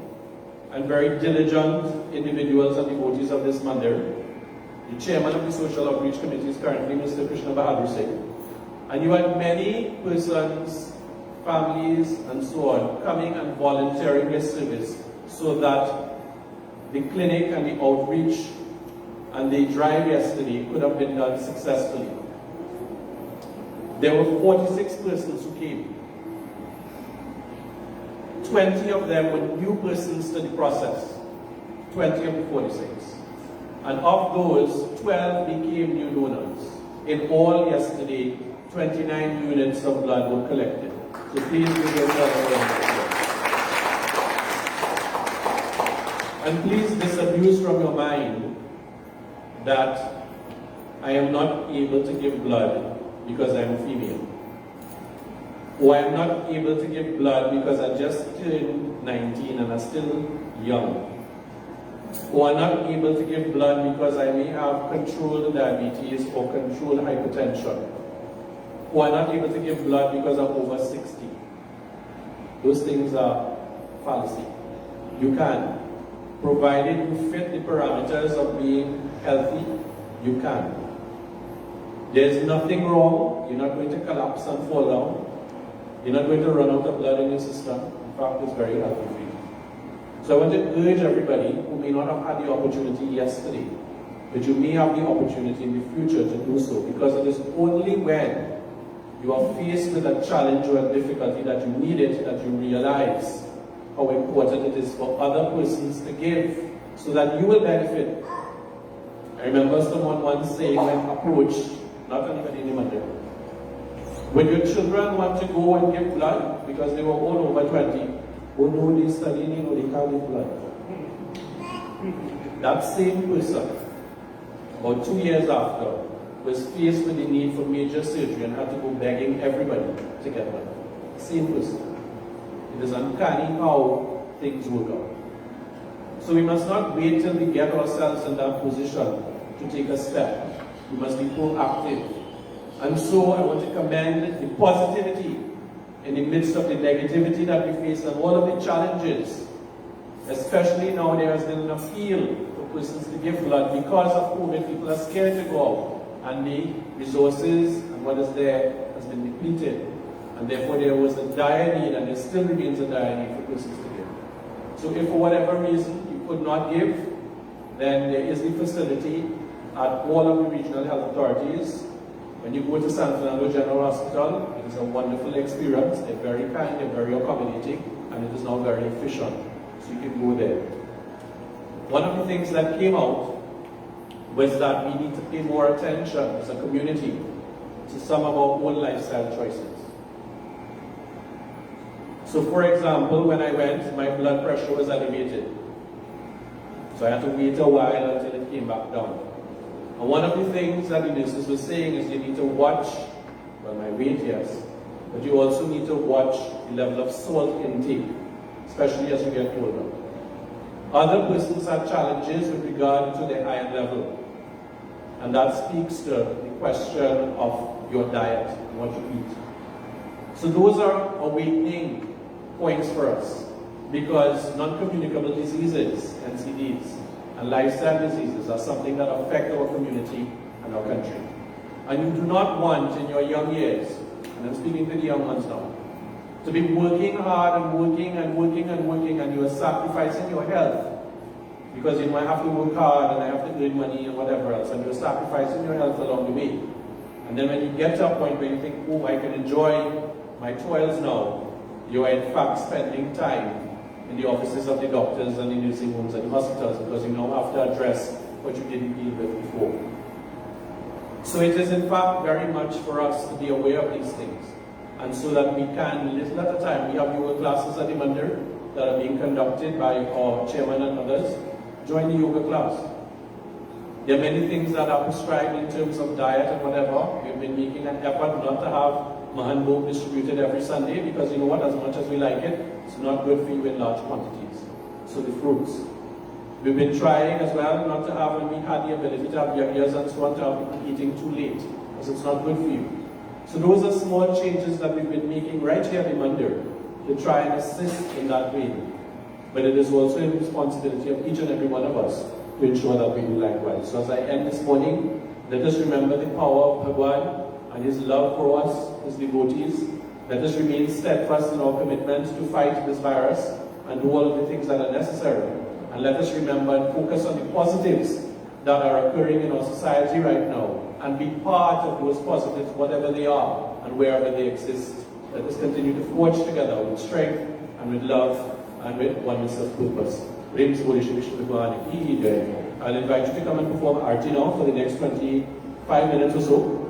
and very diligent individuals and devotees of this mandir. The chairman of the Social Outreach Committee is currently Mr. Krishna Mandir. And you had many persons, families, and so on, coming and volunteering their service so that the clinic and the outreach and the drive yesterday could have been done successfully. There were 46 persons who came. 20 of them were new persons to the process. 20 of the 46. And of those, 12 became new donors. In all, yesterday, 29 units of blood were collected. So please give yourself a round of applause. And please disabuse from your mind that I am not able to give blood because I am female. Or I am not able to give blood because I just turned 19 and I'm still young. Or I'm not able to give blood because I may have controlled diabetes or controlled hypertension. Or I'm not able to give blood because I'm over 60. Those things are fallacy. You can. Provided you fit the parameters of being healthy, you can. There's nothing wrong. You're not going to collapse and fall down. You're not going to run out of blood in your system. In fact, it's very healthy for you. So I want to urge everybody who may not have had the opportunity yesterday, but you may have the opportunity in the future to do so, because it is only when you are faced with a challenge or a difficulty that you need it, that you realize how important it is for other persons to give, so that you will benefit. I remember someone once saying when approached, not anybody in the matter, when your children want to go and give blood, because they were all over 20, oh no, they studying, or they can't give blood. That same person, about 2 years after, was faced with the need for major surgery and had to go begging everybody to get blood. Same person. It is uncanny how things work out. So we must not wait till we get ourselves in that position to take a step. We must be proactive. And so I want to commend the positivity in the midst of the negativity that we face and all of the challenges. Especially now there has been an appeal for persons to give blood because of COVID. People are scared to go out, and the resources and what is there has been depleted. And therefore there was a dire need, and there still remains a dire need for persons to give. So if for whatever reason you could not give, then there is the facility at all of the regional health authorities. When you go to San Fernando General Hospital, it is a wonderful experience. They're very kind, they're very accommodating, and it is now very efficient. So you can go there. One of the things that came out was that we need to pay more attention as a community to some of our own lifestyle choices. So for example, when I went, my blood pressure was elevated. So I had to wait a while until it came back down. And one of the things that the nurses were saying is you need to watch, well, my weight, yes, but you also need to watch the level of salt intake, especially as you get older. Other persons have challenges with regard to their iron level, and that speaks to the question of your diet and what you eat. So those are awakening points for us, because non-communicable diseases, NCDs, and lifestyle diseases are something that affect our community and our country. And you do not want in your young years, and I'm speaking to the young ones now, to be working hard and working and working and working, and you are sacrificing your health. Because you know, I have to work hard and I have to earn money and whatever else, and you're sacrificing your health along the way. And then when you get to a point where you think, oh, I can enjoy my toils now, you are in fact spending time in the offices of the doctors and the nursing homes and the hospitals, because you now have to address what you didn't deal with before. So it is in fact very much for us to be aware of these things, and so that we can, little at a time, we have yoga classes at the Mandir that are being conducted by our chairman and others. Join the yoga class. There are many things that are prescribed in terms of diet and whatever. We've been making an effort not to have Mahanbhog distributed every Sunday, because you know what, as much as we like it, it's not good for you in large quantities. So the fruits. We've been trying as well not to have, when we had the ability to have yagyas and so on, to have people eating too late, because it's not good for you. So those are small changes that we've been making right here at the Mandir to try and assist in that way. but it is also a responsibility of each and every one of us to ensure that we do likewise. So as I end this morning, let us remember the power of Bhagwan and his love for us, his devotees. Let us remain steadfast in our commitment to fight this virus and do all of the things that are necessary. And let us remember and focus on the positives that are occurring in our society right now and be part of those positives, whatever they are and wherever they exist. Let us continue to forge together with strength and with love and with oneness of purpose. I'll invite you to come and perform Aarti now for the next 25 minutes or so.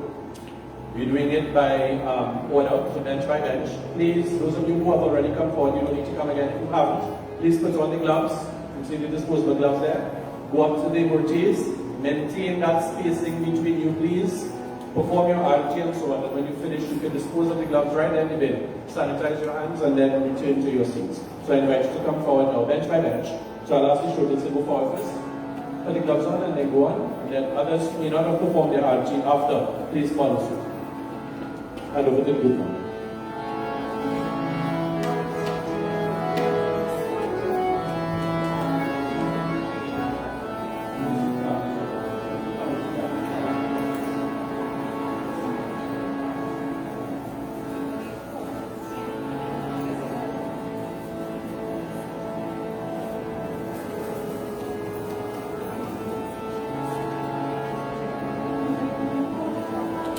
We're doing it by order, so bench by bench. Please, those of you who have already come forward, you don't need to come again. If you haven't, please put on the gloves. You see the disposable gloves there. Go up to the devotees. Maintain that spacing between you, please. Perform your Aarti and so on. And when you finish, you can dispose of the gloves right there in the bin. Sanitize your hands and then return to your seats. So I invite you to come forward now, bench by bench. So I'll ask the students to go forward first. Put the gloves on and then go on. And then others who may not have performed their Aarti after, please follow suit. And over the group now.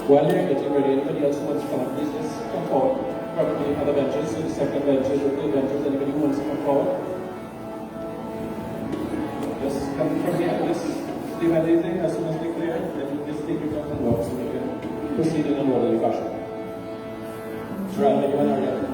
While you're getting ready, anybody else who wants to come up, please just come forward. Probably other benches, so the second benches, the third benches, anybody who wants to come forward. Just come from here, just leave anything as soon as they clear, then you just take your time and walk so we can proceed in an orderly fashion. Ram, anyone are ready?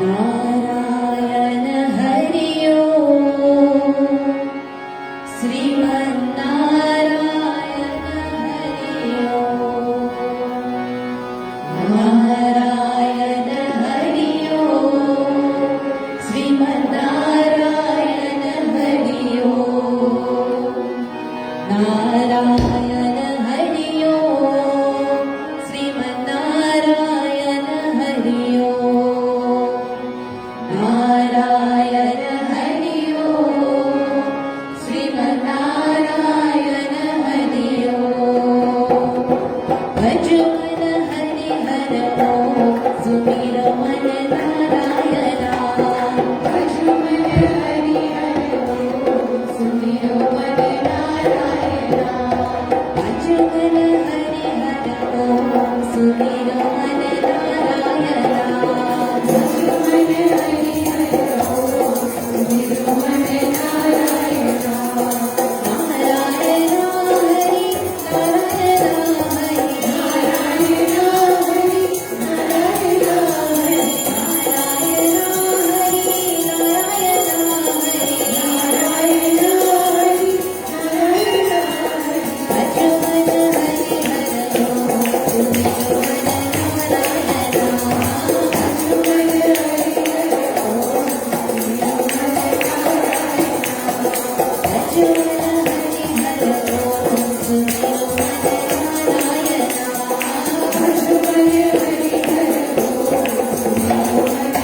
Narayan Hari Sriman Narayana Hari Narayan Hari Sriman Narayana Hari Narayan Hari Sriman Narayana Hari Narayan Hari Sriman Narayana Hari भज मन हरि हर सुमिर मन नारायण भज मन हरि हर सुमिर मन नारायण भज मन हरि हर सुमिर मन नारायण भज मन हरि हर सुमिर मन नारायण नारायण हरि नारायण हरि नारायण हरि नारायण हरि नारायण हरि नारायण हरि नारायण हरि नारायण हरि भज मन हरि हर सुमिर मन नारायण भज मन हरि हर सुमिर मन नारायण भज मन हरि हर सुमिर मन नारायण भज मन हरि हर सुमिर मन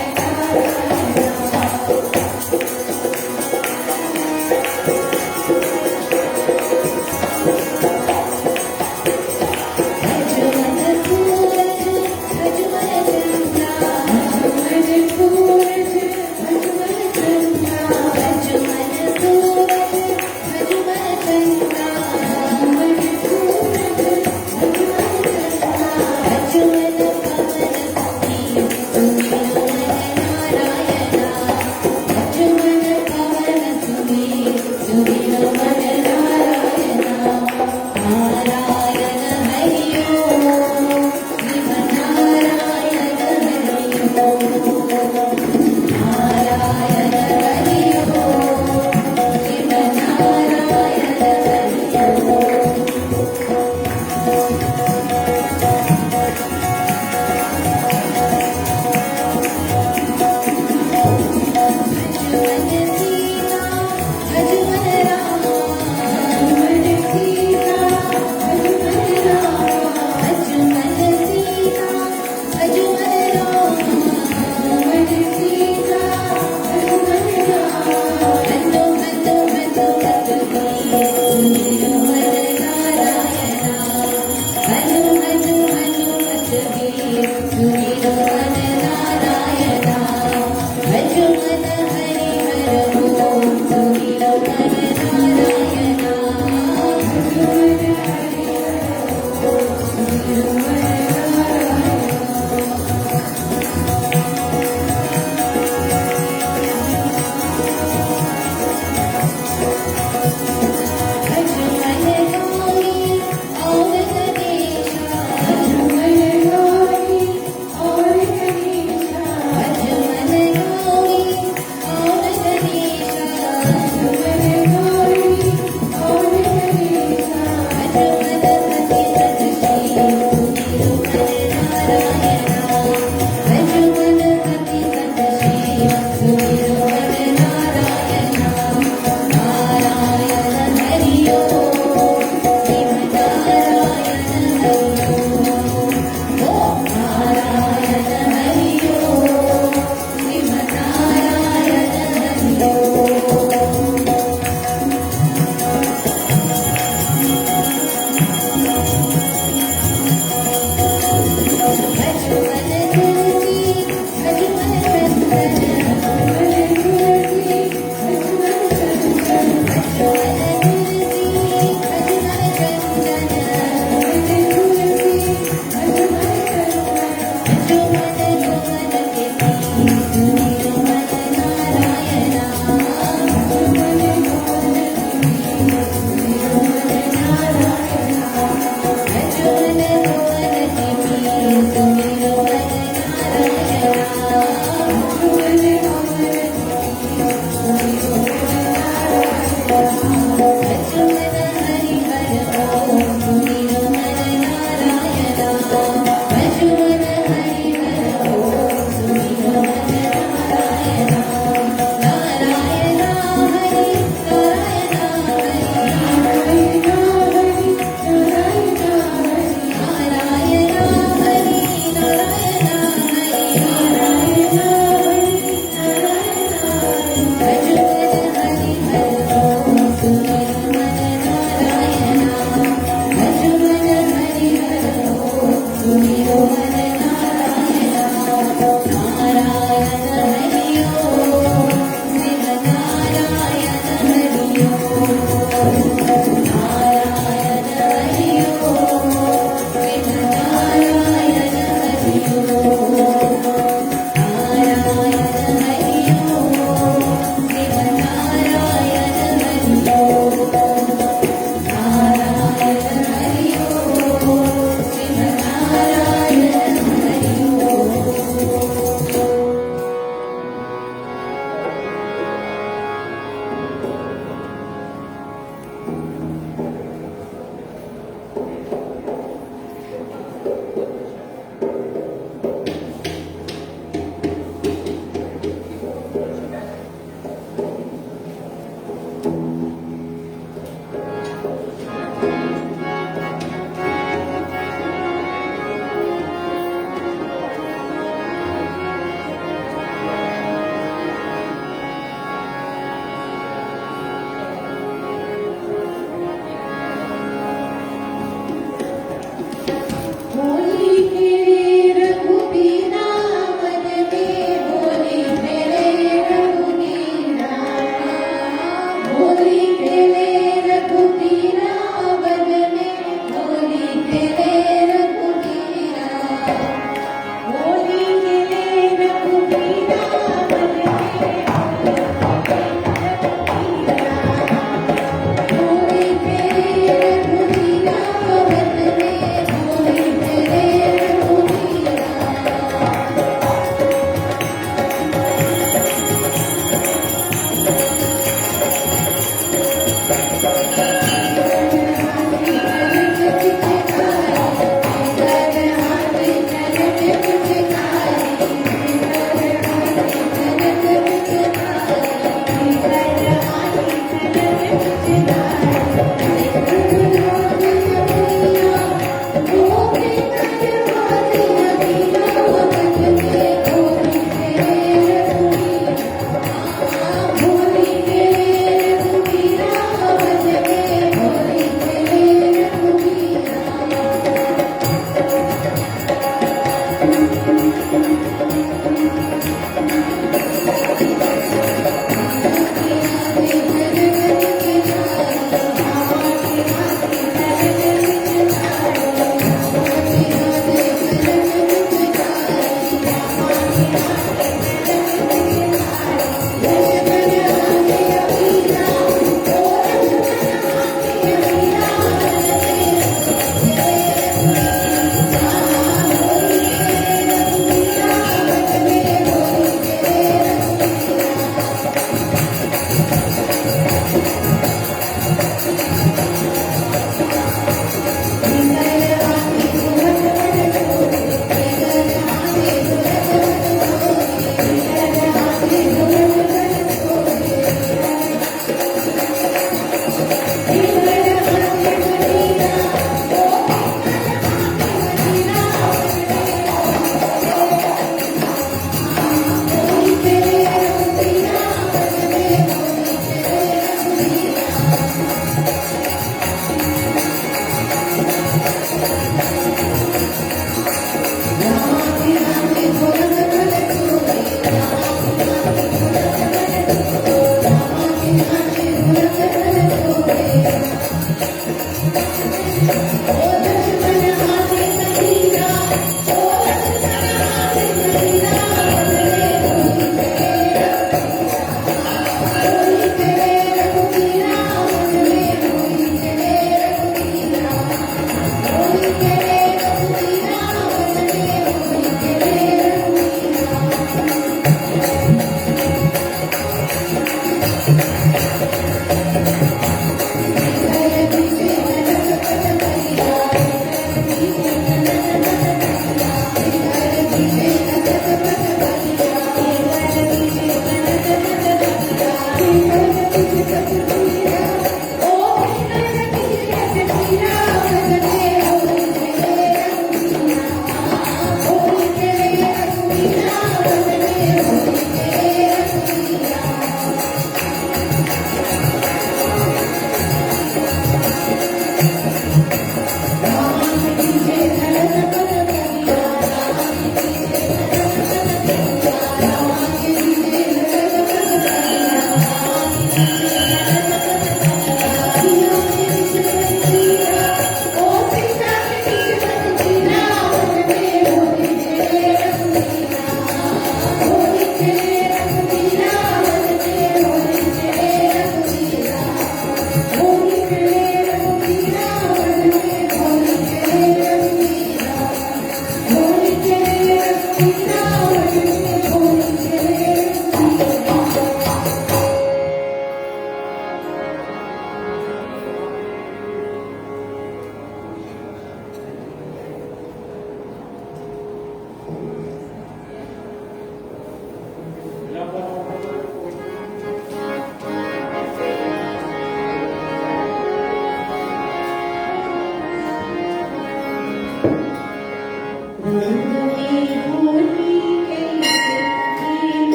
नारायण भज मन सूरज भज मन चंद्रा भज मन सूरज भज मन चंद्रा भज मन सूरज भज मन चंद्रा भज मन सूरज भज मन चंद्रा भज मन पवन सुमीर सुमिर मन नारायण भज मन पवन सुमीर सुमिर मन नारायण नारायण हरि श्रीमन्नारायण हरि नारायण हरि श्रीमन्नारायण हरि भज मन सीता भज मन राम भज मन सीता भज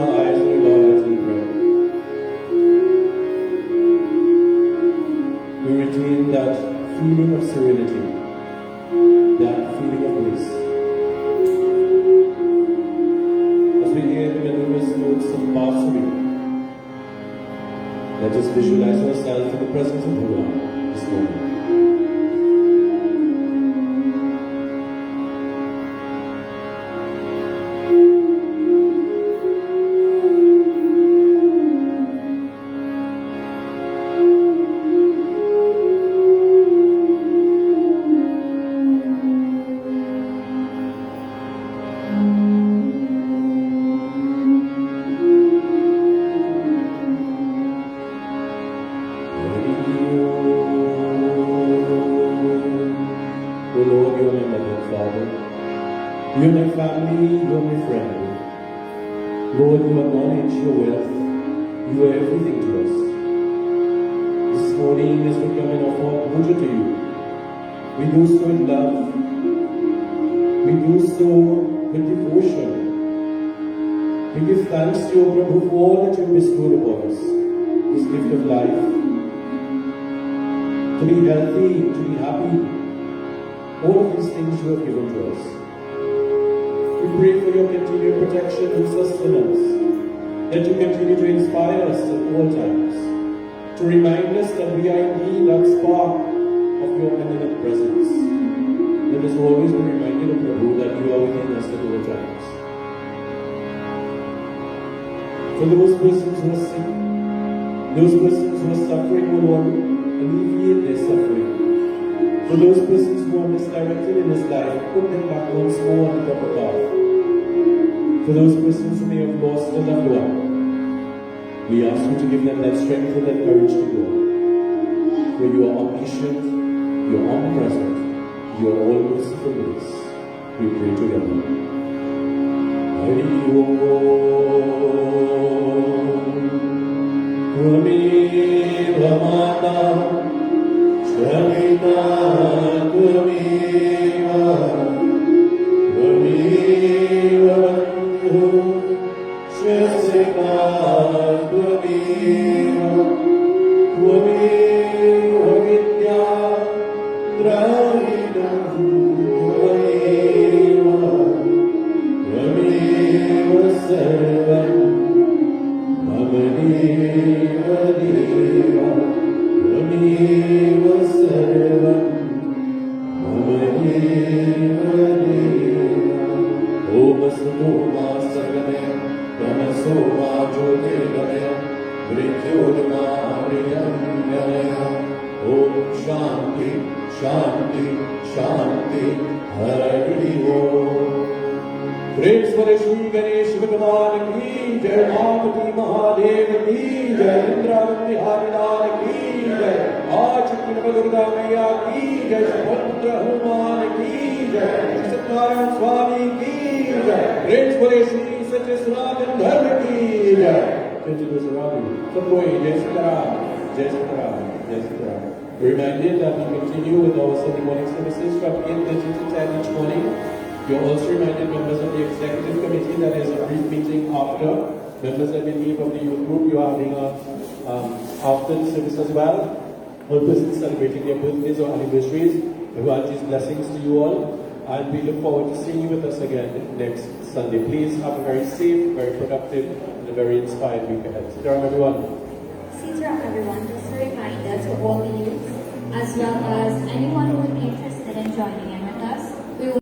our eyes, O Lord, as we pray. We retain that feeling of serenity, that feeling of bliss. As we hear the melodious notes of Basuri, let us visualize ourselves in the presence of the Lord this morning. Oh Lord, you are my mother and father. You are my family, you are my friend. Lord, you are knowledge, you are wealth. You are everything to us. This morning, as we come and offer our puja to you, we do so in love. We do so with devotion. We give thanks to you, Prabhu, for all that you bestowed upon us. This gift of life. To be healthy, to be happy. All of these things you have given to us. We pray for your continued protection and sustenance, that you continue to inspire us at all times, to remind us that we are indeed that spark of your eminent presence. Let us always be reminded of Prabhu that you are within us at all times. For those persons who are sick, those persons who are suffering, O Lord, alleviate their suffering. For those persons who are misdirected in this life, put them back once more on the proper path. For those persons who may have lost a loved one, we ask you to give them that strength and that courage to go. For you are omniscient, you are omnipresent, you are all merciful with us. We pray together. Hari Om. Tvameva Mata Shamita Tvameva Tvameva Bandhu Shasika Tvameva Tvameva Vidya Dravidam Tvameva Tvameva Sarvam Mamadeva Deva Tvameva Sarvam Mamadeva Deva Om Sutoma Sargamaya Tamasoma Jyotirgamaya Vrityodama Priyamgamaya Om Shanti Shanti Shanti Hari Om. Praise for Shri Ganesh Bhagavan ki Jai, Parvati Mahadev ki Jai, Indravati Haridar ki Jai, Achakra Durga Maya ki Jai, Subhadra Hanuman ki Jai, Satnarayan Swami ki Jai. Praise for Shri Satya Sanatan Dharma ki Jai. Satya Sanatan Saboi Jai Sitaram, Jai Sitaram, Jai Sitaram. We're reminded that we continue with our Sunday morning services from 8:30 to 10 each morning. You're also reminded, members of the executive committee, that there's a brief meeting after. Members that will leave of the youth group, you are having a after the service as well. All persons celebrating their birthdays or anniversaries, we want these blessings to you all. And we look forward to seeing you with us again next Sunday. Please have a very safe, very productive, and a very inspired week ahead. Sitaram, everyone. Sitaram, everyone. Just a reminder to all the youth, as well as anyone who would be interested in joining